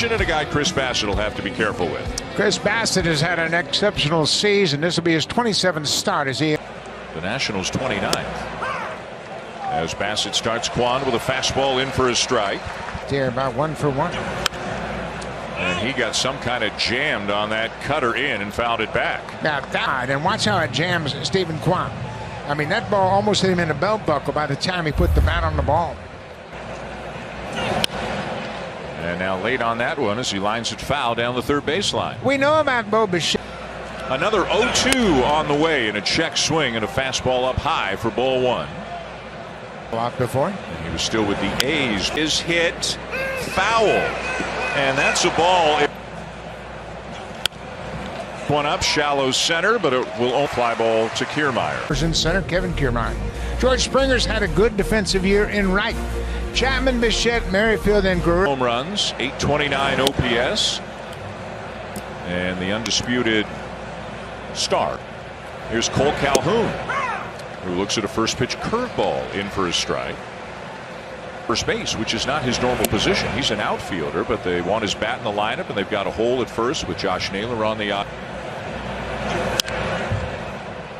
And a guy Chris Bassett will have to be careful with. Chris Bassett has had an exceptional season. This will be his 27th start as he. The Nationals 29th. As Bassett starts Quan with a fastball in for a strike. They're about 1 for 1. And he got some kind of jammed on that cutter in and fouled it back. Now that, and watch how it jams Stephen Quan. I mean, that ball almost hit him in the belt buckle by the time he put the bat on the ball. And now late on that one as he lines it foul down the third baseline. We know about Bo Bichette. Another 0-2 on the way, and a check swing and a fastball up high for ball one. Blocked before. And he was still with the A's. Is hit foul, and that's a ball. One up, shallow center, but it will all fly ball to Kiermaier. In center, Kevin Kiermaier. George Springer's had a good defensive year in right. Chapman, Bichette, Merrifield, and Guerrero. Home runs, 829 OPS, and the undisputed star. Here's Cole Calhoun, who looks at a first pitch curveball in for a strike. First base, which is not his normal position. He's an outfielder, but they want his bat in the lineup, and they've got a hole at first with Josh Naylor on the.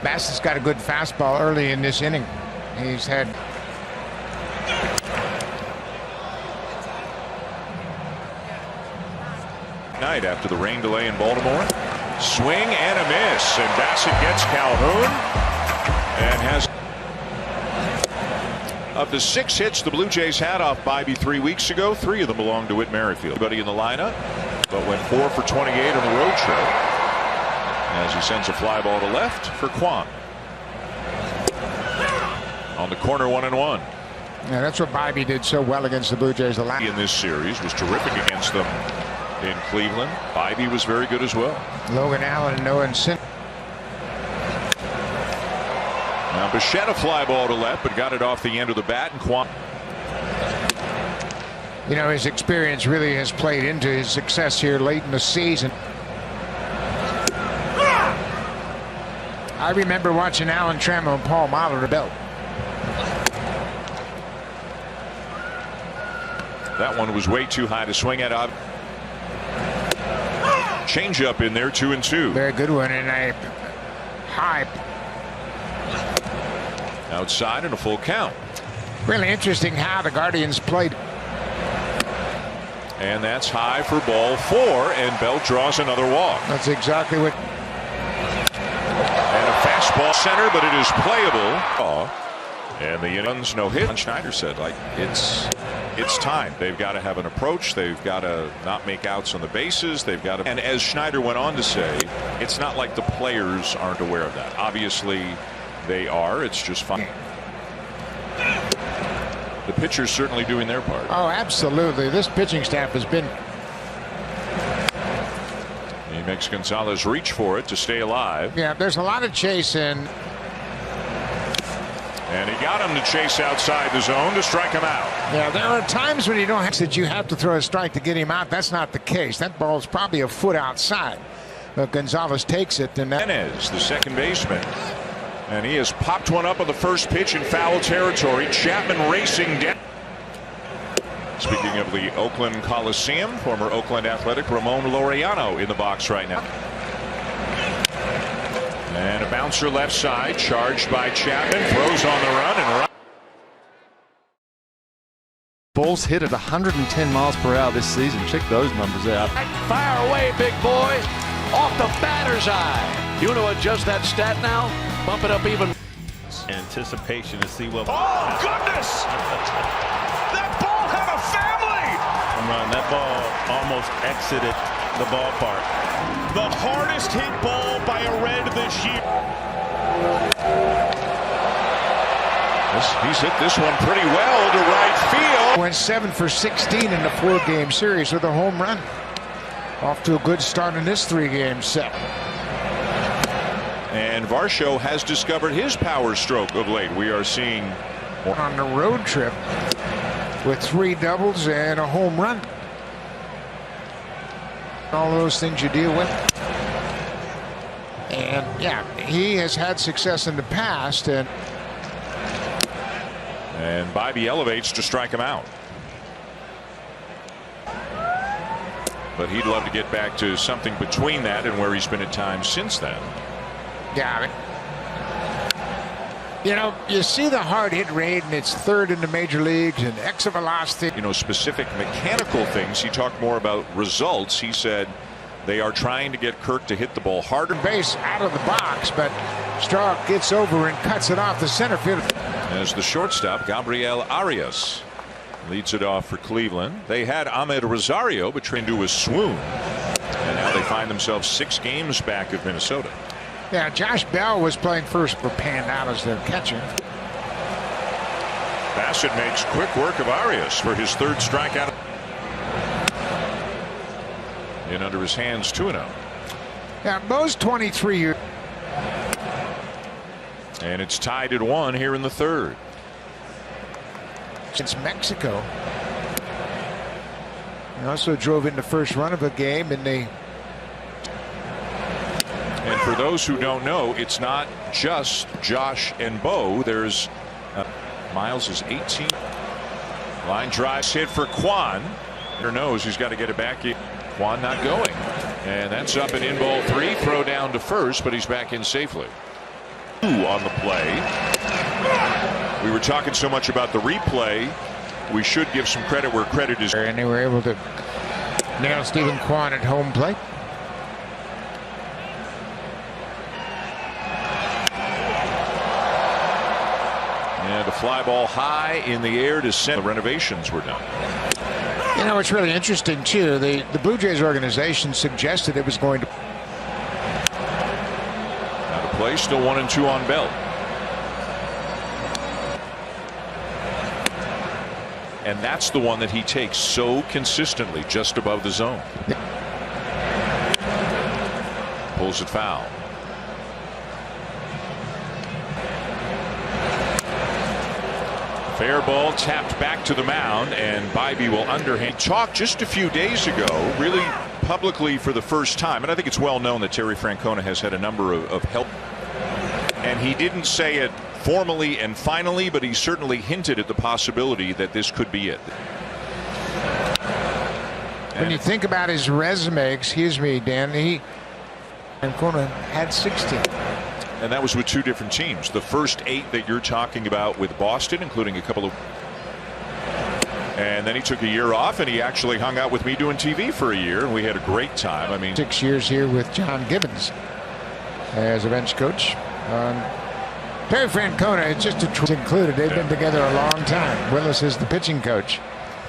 Bassett's got a good fastball early in this inning. He's had. Night after the rain delay in Baltimore. Swing and a miss, and Bassett gets Calhoun and has. Of the 6 hits the Blue Jays had off Bibee 3 weeks ago, 3 of them belonged to Whit Merrifield. Everybody in the lineup, but went 4 for 28 on the road trip as he sends a fly ball to left for Quan. On the corner, 1-1. Yeah, that's what Bibee did so well against the Blue Jays the last. In this series was terrific against them in Cleveland. Bibee was very good as well. Logan Allen and Noah Sin. Now Bichette a fly ball to left, but got it off the end of the bat, and Quan. You know, his experience really has played into his success here late in the season. I remember watching Alan Trammell and Paul Mahler belt. That one was way too high to swing at. Change up in there, 2-2. Very good one, and a high. Outside and a full count. Really interesting how the Guardians played. And that's high for ball 4, and Belt draws another walk. That's exactly what. And a fastball center, but it is playable. And the innings no hit. Schneider said, like, it's time. They've got to have an approach. They've got to not make outs on the bases. They've got to. And as Schneider went on to say, it's not like the players aren't aware of that. Obviously, they are. It's just fun. The pitchers certainly doing their part. Oh, absolutely. This pitching staff has been. He makes Gonzalez reach for it to stay alive. Yeah, there's a lot of chasing. And he got him to chase outside the zone to strike him out. Yeah, there are times when you don't have that you have to throw a strike to get him out. That's not the case. That ball's probably a foot outside. But Gonzalez takes it. And Menez, the second baseman. And he has popped one up on the first pitch in foul territory. Chapman racing down. Speaking of the Oakland Coliseum, former Oakland Athletic Ramon Laureano in the box right now. And a bouncer left side, charged by Chapman, throws on the run and. Balls hit at 110 miles per hour this season. Check those numbers out. Fire away, big boy. Off the batter's eye. You want to adjust that stat now? Bump it up even. Anticipation to see what. Oh, goodness! That ball had a family! That ball almost exited the ballpark. The hardest hit ball by a Red this year. He's hit this one pretty well to right field. Went 7 for 16 in the 4-game series with a home run. Off to a good start in this 3-game set. And Varsho has discovered his power stroke of late. We are seeing on the road trip with 3 doubles and a home run. All those things you deal with. And yeah, he has had success in the past. And Bibee elevates to strike him out. but he'd love to get back to something between that and where he's been at times since then. Yeah. You know, you see the hard hit rate, and it's third in the major leagues, and exit velocity. You know, specific mechanical things. He talked more about results. He said they are trying to get Kirk to hit the ball harder. Base out of the box, but Straw gets over and cuts it off the center field. As the shortstop, Gabriel Arias leads it off for Cleveland. They had Ahmed Rosario, but trained to a swoon. And now they find themselves 6 games back of Minnesota. Yeah, Josh Bell was playing first for panned out as their catcher. Bassett makes quick work of Arias for his 3rd strikeout. In under his hands, 2-0. Yeah, Bo's 23 years. And it's tied at 1 here in the 3rd. Since Mexico. He also drove in the first run of a game, and they. And for those who don't know, it's not just Josh and Bo. There's Miles is 18. Line drives hit for Kwan. Or knows he's got to get it back in. Kwan not going. And that's up and in ball 3. Throw down to first, but he's back in safely. 2 on the play. We were talking so much about the replay. We should give some credit where credit is. And they were able to nail Stephen Kwan at home plate. And a fly ball high in the air to center. The renovations were done. You know, it's really interesting, too. The Blue Jays organization suggested it was going to. Out of play, still 1-2 on Bell. And that's the one that he takes so consistently just above the zone. Pulls it foul. Fair ball tapped back to the mound, and Bybee will underhand. He talked just a few days ago, really publicly for the first time, and I think it's well known that Terry Francona has had a number of help. And he didn't say it formally and finally, but he certainly hinted at the possibility that this could be it. When you think about his resume, excuse me, Dan, Francona had 16. And that was with 2 different teams. The first 8 that you're talking about with Boston, including a couple of. And then he took a year off, and he actually hung out with me doing TV for a year, and we had a great time. I mean, 6 years here with John Gibbons as a bench coach. Terry Francona, it's just included. They've been together a long time. Willis is the pitching coach.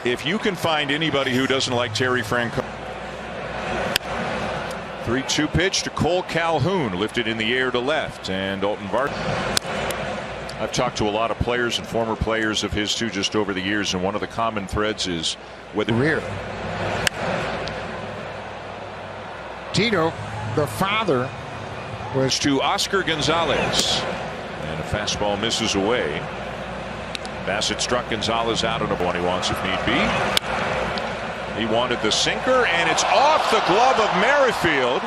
If you can find anybody who doesn't like Terry Francona. 3-2 pitch to Cole Calhoun, lifted in the air to left, and Alton Vartan. I've talked to a lot of players and former players of his too just over the years, and one of the common threads is whether rear. Tito, the father, was to Oscar Gonzalez, and a fastball misses away. Bassett struck Gonzalez out on a one he wants if need be. He wanted the sinker, and it's off the glove of Merrifield.